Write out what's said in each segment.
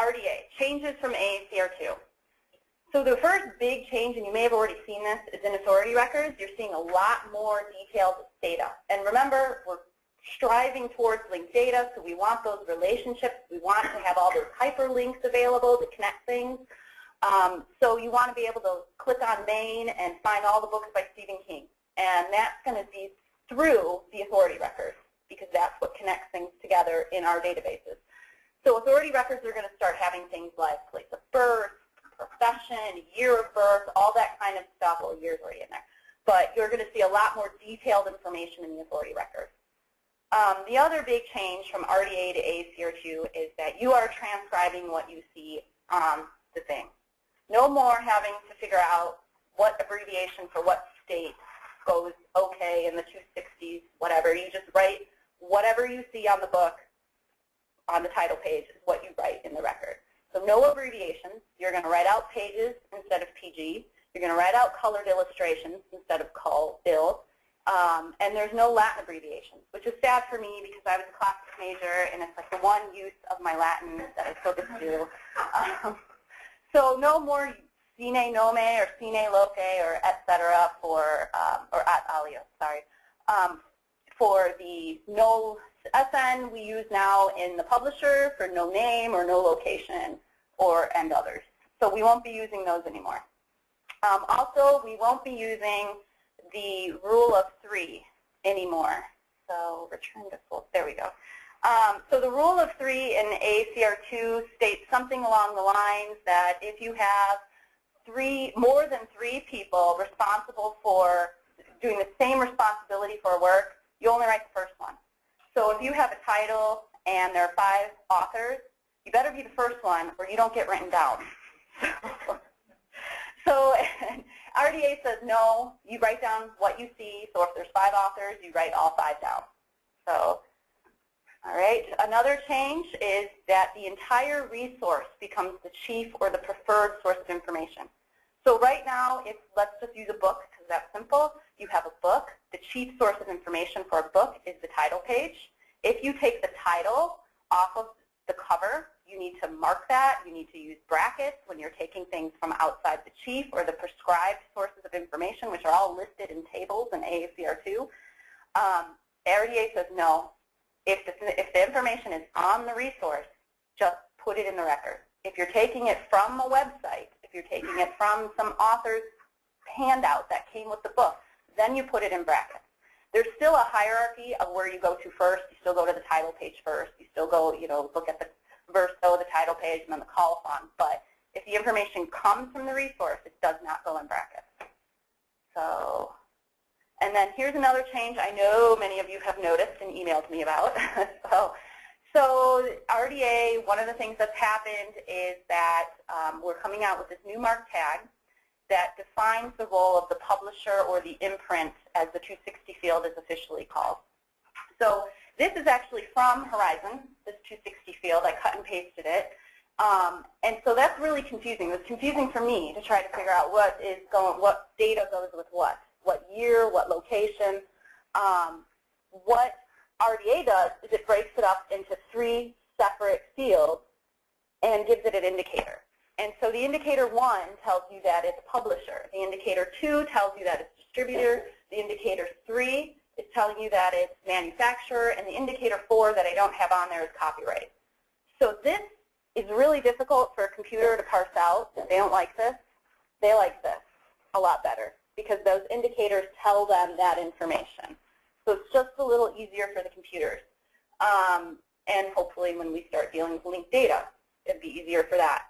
RDA, changes from AACR2. So the first big change, and you may have already seen this, is in authority records. You're seeing a lot more detailed data. And remember, we're striving towards linked data, so we want those relationships. We want to have all those hyperlinks available to connect things. So you want to be able to click on main and find all the books by Stephen King. And that's going to be through the authority records, because that's what connects things together in our databases. So authority records are going to start having things like place of birth, profession, year of birth, all that kind of stuff. Well, year's already in there. But you're going to see a lot more detailed information in the authority records. The other big change from RDA to AACR2 is that you are transcribing what you see on the thing. No more having to figure out what abbreviation for what state goes okay in the 260s, whatever. You just write whatever you see on the book on the title page is what you write in the record. So no abbreviations. You're going to write out pages instead of PG. You're going to write out colored illustrations instead of col-il. And there's no Latin abbreviations, which is sad for me because I was a classics major, and it's like the one use of my Latin that I still get to do. So no more sine nome or sine loque or et cetera for, or at alio, sorry. For the no SN we use now in the publisher for no name or no location and others. So we won't be using those anymore. Also, we won't be using the rule of 3 anymore. So return to full, there we go. So the rule of 3 in AACR2 states something along the lines that if you have more than 3 people responsible for doing the same responsibility for work, you only write the first one. So if you have a title and there are 5 authors, you better be the first one or you don't get written down. So RDA says no, you write down what you see. So if there's 5 authors, you write all 5 down. So, all right. Another change is that the entire resource becomes the chief or the preferred source of information. So right now, let's just use a book because that's simple. You have a book. The chief source of information for a book is the title page. If you take the title off of the cover, you need to mark that. You need to use brackets when you're taking things from outside the chief or the prescribed sources of information, which are all listed in tables in AACR2. RDA says no. If the information is on the resource, just put it in the record. If you're taking it from a website, if you're taking it from some author's handout that came with the book, then you put it in brackets. There's still a hierarchy of where you go to first. You still go to the title page first. You still go, look at the verso, the title page, and then the colophon. But if the information comes from the resource, it does not go in brackets. So, and then here's another change I know many of you have noticed and emailed me about. So RDA, one of the things that's happened is that we're coming out with this new mark tag that defines the role of the publisher or the imprint, as the 260 field is officially called. So this is actually from Horizon, this 260 field. I cut and pasted it. And so that's really confusing. It was confusing for me to try to figure out what data goes with what year, what location. What RDA does is it breaks it up into 3 separate fields and gives it an indicator. And so the indicator 1 tells you that it's publisher. The indicator 2 tells you that it's distributor. The indicator 3 is telling you that it's manufacturer. And the indicator 4 that I don't have on there is copyright. So this is really difficult for a computer to parse out. They don't like this. They like this a lot better because those indicators tell them that information. So it's just a little easier for the computers. And hopefully when we start dealing with linked data, it'd be easier for that.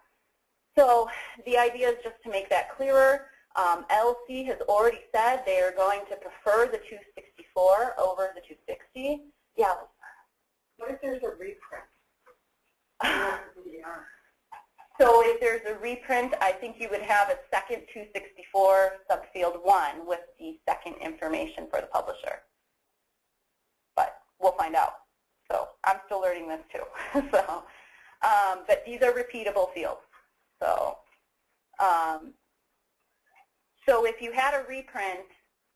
So the idea is just to make that clearer. LC has already said they are going to prefer the 264 over the 260. Yeah. What if there's a reprint? So if there's a reprint, I think you would have a second 264 subfield 1 with the second information for the publisher. But we'll find out. So I'm still learning this too. But these are repeatable fields. So if you had a reprint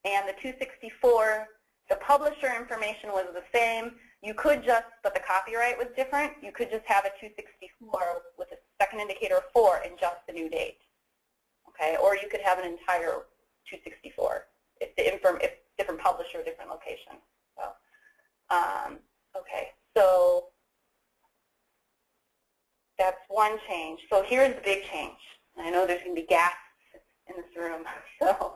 and the 264, the publisher information was the same, you could just, but the copyright was different, you could just have a 264 with a second indicator of 4 and just the new date. Okay, or you could have an entire 264 if different publisher, different location. So, okay, so that's one change. So here's the big change. I know there's going to be gasps in this room. So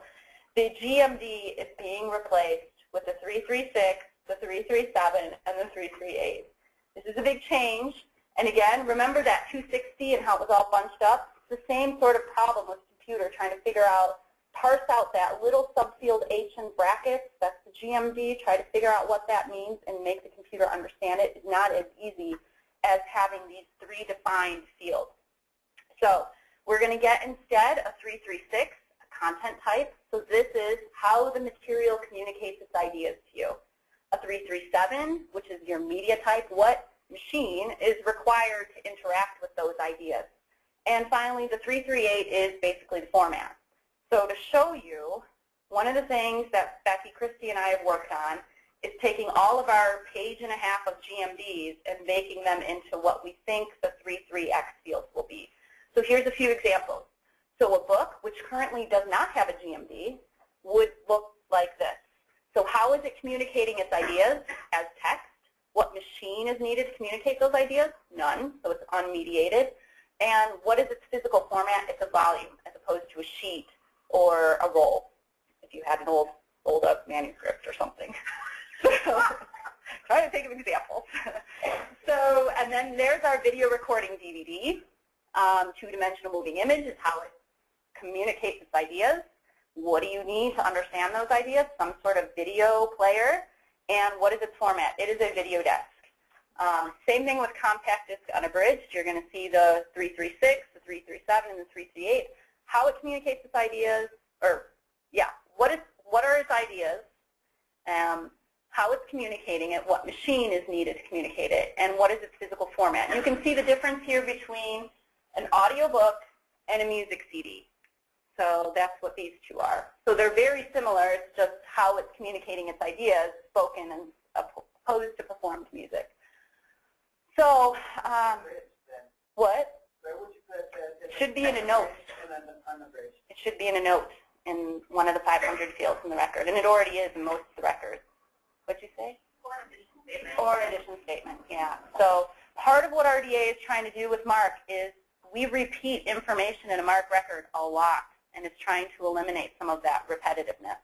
the GMD is being replaced with the 336, the 337, and the 338. This is a big change. And again, remember that 260 and how it was all bunched up? It's the same sort of problem with computer trying to figure out, parse out that little subfield H in brackets. That's the GMD. Try to figure out what that means and make the computer understand it. It's not as easy as having these 3 defined fields. So we're going to get instead a 336, a content type. So this is how the material communicates its ideas to you. A 337, which is your media type, what machine is required to interact with those ideas. And finally, the 338 is basically the format. So to show you, one of the things that Becky, Christy, and I have worked on is taking all of our page-and-a-half of GMDs and making them into what we think the 33X fields will be. So here's a few examples. So a book, which currently does not have a GMD, would look like this. So how is it communicating its ideas as text? What machine is needed to communicate those ideas? None, so it's unmediated. And what is its physical format? It's a volume as opposed to a sheet or a roll, if you had an old up manuscript or something. So, try to think of examples. So, and then there's our video recording DVD. Two-dimensional moving image is how it communicates its ideas. What do you need to understand those ideas? Some sort of video player. And what is its format? It is a video desk. Same thing with compact disc unabridged. You're going to see the 336, the 337, and the 338. How it communicates its ideas, or yeah, what are its ideas, how it's communicating it, what machine is needed to communicate it, and what is its physical format. You can see the difference here between an audiobook and a music CD. So that's what these two are. So they're very similar. It's just how it's communicating its ideas, spoken and opposed to performed music. So, what? It should be in a note. It should be in a note in one of the 500 fields in the record, and it already is in most of the records. What'd you say? Or addition statement, yeah. So part of what RDA is trying to do with MARC is we repeat information in a MARC record a lot, and it's trying to eliminate some of that repetitiveness.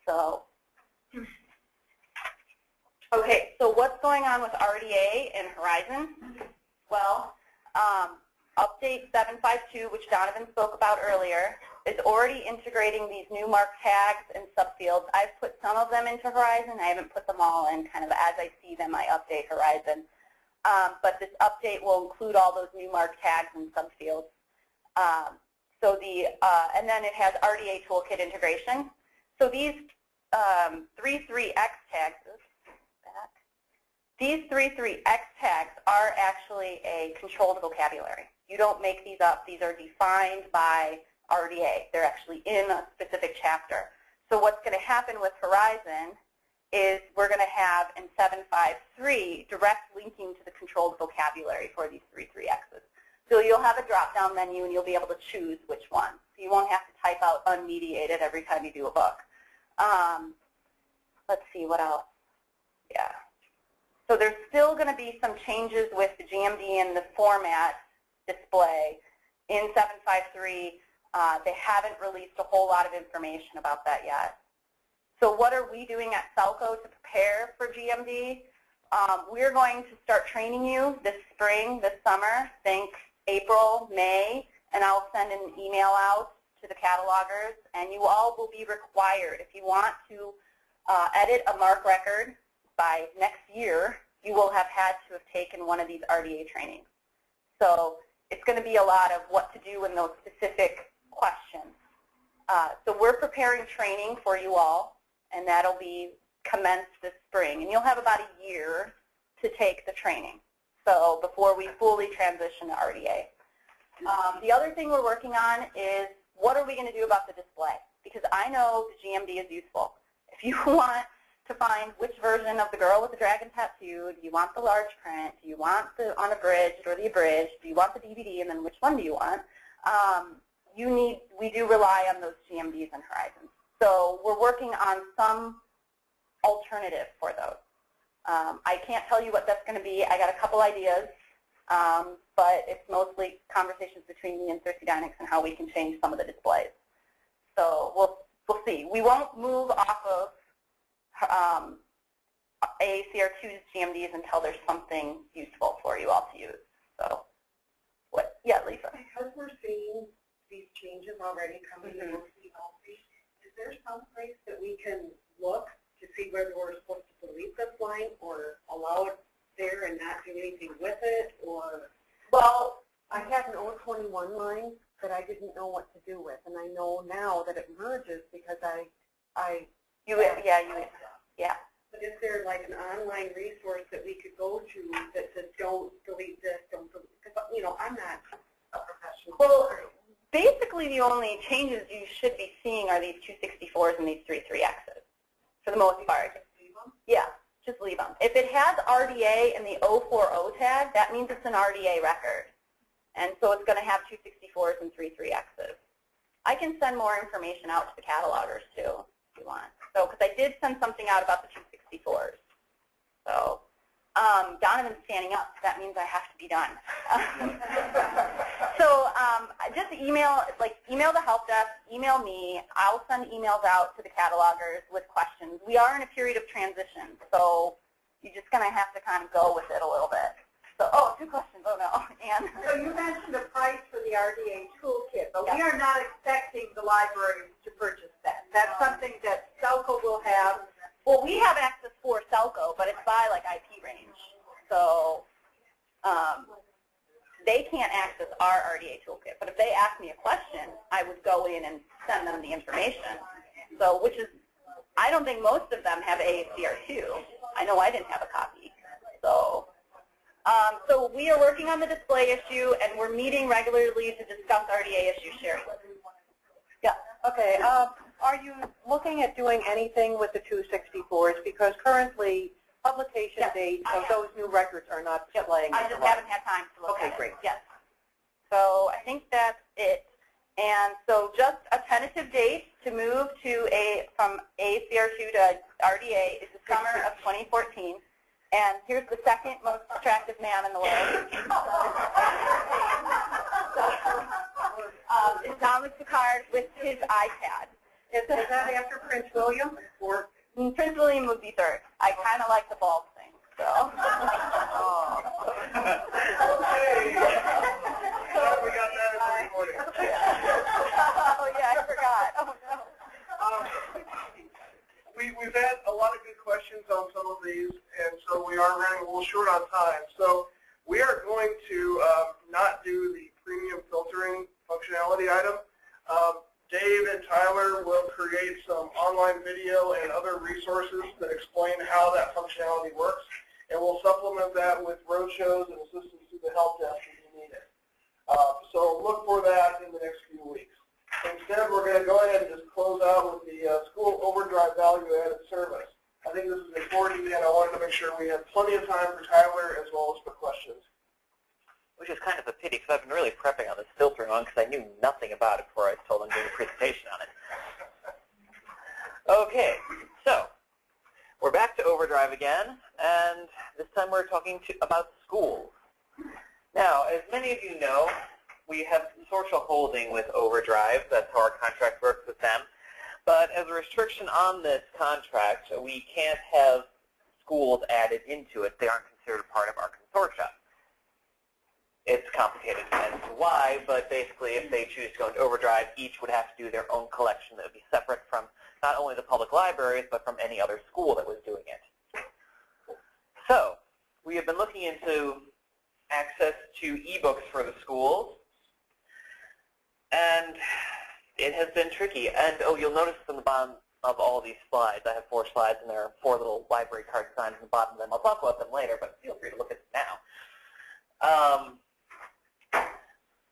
So, okay, so what's going on with RDA and Horizon? Well, Update 752, which Donovan spoke about earlier, is already integrating these new MARC tags and subfields. I've put some of them into Horizon. I haven't put them all in. Kind of as I see them, I update Horizon. But this update will include all those new MARC tags and subfields. And then it has RDA toolkit integration. So these 33X tags, these 33X tags are actually a controlled vocabulary. You don't make these up. These are defined by RDA. They're actually in a specific chapter. So what's going to happen with Horizon is we're going to have in 753 direct linking to the controlled vocabulary for these 33Xs. So you'll have a drop-down menu and you'll be able to choose which one. So you won't have to type out unmediated every time you do a book. Let's see, what else? Yeah. So there's still going to be some changes with the GMD and the format display. In 753, they haven't released a whole lot of information about that yet. So what are we doing at SELCO to prepare for GMD? We're going to start training you this spring, this summer, think April, May, and I'll send an email out to the catalogers, and you all will be required, if you want to edit a MARC record by next year, you will have had to have taken one of these RDA trainings. So it's going to be a lot of what to do in those specific questions. So we're preparing training for you all, and that'll be commenced this spring. And you'll have about a year to take the training, so before we fully transition to RDA. The other thing we're working on is what are we going to do about the display? Because I know the GMD is useful. If you want to find which version of the girl with the dragon tattoo. Do you want the large print? Do you want the unabridged or the abridged? Do you want the DVD? And then which one do you want? We do rely on those GMDs and Horizons. So we're working on some alternative for those. I can't tell you what that's going to be. I got a couple ideas, but it's mostly conversations between me and Cersei Dynix and how we can change some of the displays. So we'll see. We won't move off of AACR2's GMDs until there's something useful for you all to use. So, what? Yeah, Lisa. Because we're seeing these changes already coming in OCLC, is there some place that we can look to see whether we're supposed to delete this line or allow it there and not do anything with it? Or, well, I had an 021 line that I didn't know what to do with, and I know now that it merges because yeah. But is there like an online resource that we could go to that says don't delete this, don't delete, because, you know, I'm not a professional. Well, basically the only changes you should be seeing are these 264s and these 33Xs for the most part. Just leave them? Yeah, just leave them. If it has RDA and the 040 tag, that means it's an RDA record. And so it's going to have 264s and 33Xs. I can send more information out to the catalogers too, if you want. So, because I did send something out about the 264s. So, Donovan's standing up. That means I have to be done. So, just email the help desk, email me. I'll send emails out to the catalogers with questions. We are in a period of transition, so you're just going to have to kind of go with it a little bit. So, oh, 2 questions. Oh, no. And so you mentioned the price for the RDA toolkit, but yes. We are not expecting the libraries to purchase that. That's something that SELCO will have. Well, we have access for SELCO, but it's by like IP range. So they can't access our RDA toolkit. But if they ask me a question, I would go in and send them the information. So, which is, I don't think most of them have AACR2. I know I didn't have a copy. So. So we are working on the display issue, and we're meeting regularly to discuss RDA issues, Sherry. Yeah. Okay. Are you looking at doing anything with the 264s? Because currently, publication dates of those new records are not displaying. I just haven't had time to look at it. Okay, great. Yes. So I think that's it. And so just a tentative date to move to from AACR2 to RDA is the summer of 2014. And here's the second most attractive man in the world. It's Thomas Picard with his iPad. Is that after Prince William? Or Prince William would be third. I kind of like the bald thing. So. Oh. Okay. We got that in the recording. Oh, yeah, I forgot. Oh, no. We've had a lot of good questions on some of these, and so we are running a little short on time. So we are going to not do the premium filtering functionality item. Dave and Tyler will create some online video and other resources that explain how that functionality works, and we'll supplement that with roadshows and assistance to the help desk if you need it. So look for that in the next few weeks. Instead, we're going to go ahead and just close out with the school overdrive value-added service. I think this is important, and I wanted to make sure we had plenty of time for Tyler as well as for questions. Which is kind of a pity, because I've been really prepping on this filtering one, because I knew nothing about it before I was told I'm doing a presentation on it. Okay, so we're back to overdrive again, and this time we're talking about schools. Now, as many of you know, we have social holding with overdrive. That's how our contract works with them. But as a restriction on this contract, we can't have schools added into it. They aren't considered a part of our consortia. It's complicated as to why, but basically if they choose to go into overdrive, each would have to do their own collection that would be separate from not only the public libraries, but from any other school that was doing it. So we have been looking into access to ebooks for the schools. And it has been tricky. And, oh, you'll notice from the bottom of all these slides, I have 4 slides, and there are 4 little library card signs at the bottom of them. I'll talk about them later, but feel free to look at them now.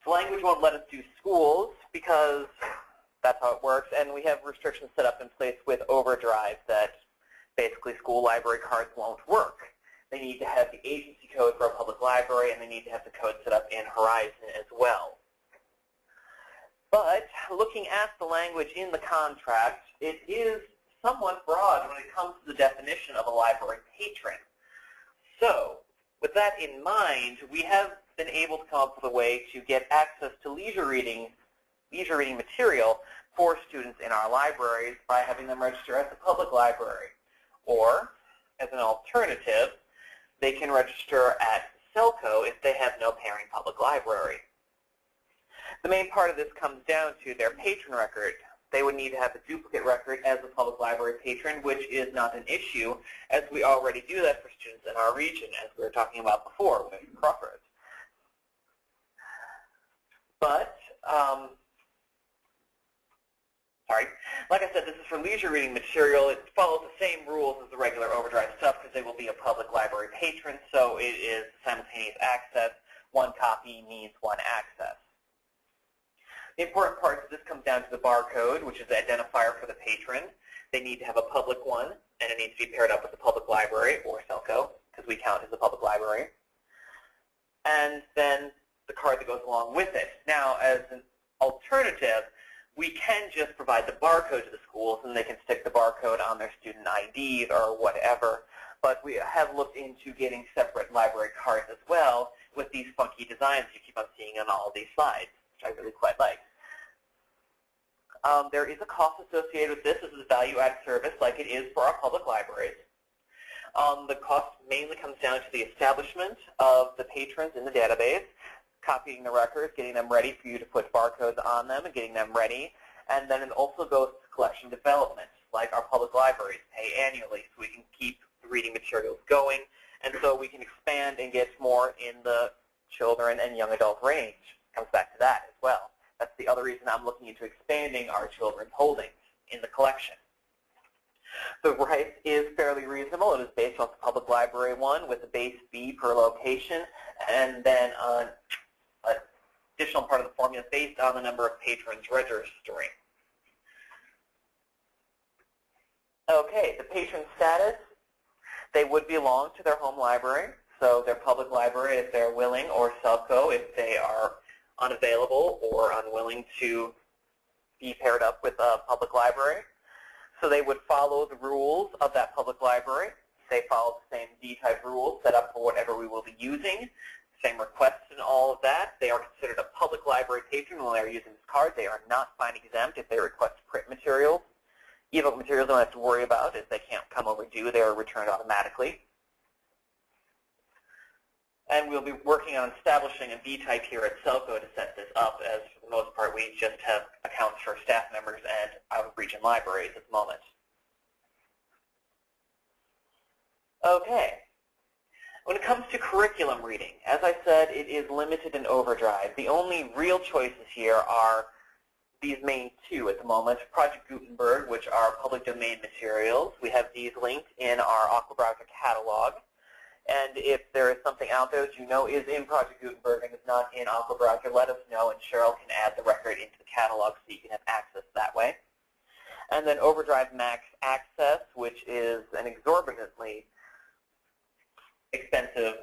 The language won't let us do schools because that's how it works, and we have restrictions set up in place with overdrive that basically school library cards won't work. They need to have the agency code for a public library, and they need to have the code set up in Horizon as well. But looking at the language in the contract, it is somewhat broad when it comes to the definition of a library patron. So, with that in mind, we have been able to come up with a way to get access to leisure reading material for students in our libraries by having them register as a public library. Or, as an alternative, they can register at SELCO if they have no pairing public library. The main part of this comes down to their patron record. They would need to have a duplicate record as a public library patron, which is not an issue, as we already do that for students in our region, as we were talking about before with Crossroads. But, like I said, this is for leisure reading material. It follows the same rules as the regular Overdrive stuff because they will be a public library patron, so it is simultaneous access. One copy means one access. The important part is this comes down to the barcode, which is the identifier for the patron. They need to have a public one, and it needs to be paired up with the public library, or SELCO, because we count as a public library. And then the card that goes along with it. Now, as an alternative, we can just provide the barcode to the schools, and they can stick the barcode on their student IDs or whatever. But we have looked into getting separate library cards as well with these funky designs you keep on seeing on all of these slides, which I really quite like. There is a cost associated with this. This is a value-added service like it is for our public libraries. The cost mainly comes down to the establishment of the patrons in the database, copying the records, getting them ready for you to put barcodes on them and getting them ready. And then it also goes to collection development, like our public libraries pay annually so we can keep the reading materials going, and so we can expand and get more in the children and young adult range. Comes back to that as well. That's the other reason I'm looking into expanding our children's holdings in the collection. The price is fairly reasonable. It is based off the public library one with a base fee per location, and then an additional part of the formula based on the number of patrons registering. Okay, the patron status, they would belong to their home library, so their public library if they're willing, or SELCO if they are unavailable or unwilling to be paired up with a public library. So they would follow the rules of that public library. They follow the same D-type rules set up for whatever we will be using, same requests and all of that. They are considered a public library patron when they are using this card. They are not fine exempt if they request print materials. Ebook materials they don't have to worry about if they can't come overdue. They are returned automatically. And we'll be working on establishing a B-type here at SELCO to set this up, as for the most part we just have accounts for staff members and out-of-region libraries at the moment. Okay. When it comes to curriculum reading, as I said, it is limited in Overdrive. The only real choices here are these main two at the moment, Project Gutenberg, which are public domain materials. We have these linked in our Aqua Browser catalog. And if there is something out there that you know is in Project Gutenberg and is not in Aqua Browser, let us know, and Cheryl can add the record into the catalog so you can have access that way. And then Overdrive Max Access, which is an exorbitantly expensive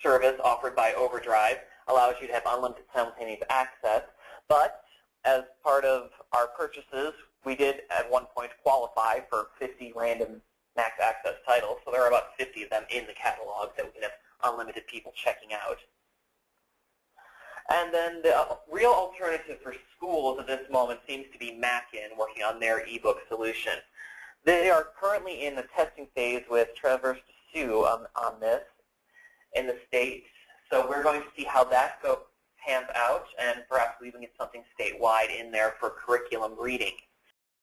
service offered by Overdrive, allows you to have unlimited simultaneous access. But as part of our purchases, we did at one point qualify for 50 random max access titles, so there are about 50 of them in the catalog that we can have unlimited people checking out. And then the real alternative for schools at this moment seems to be Mackin, working on their ebook solution. They are currently in the testing phase with Traverse to Sue on this in the States, so we're going to see how that pans out and perhaps even get something statewide in there for curriculum reading.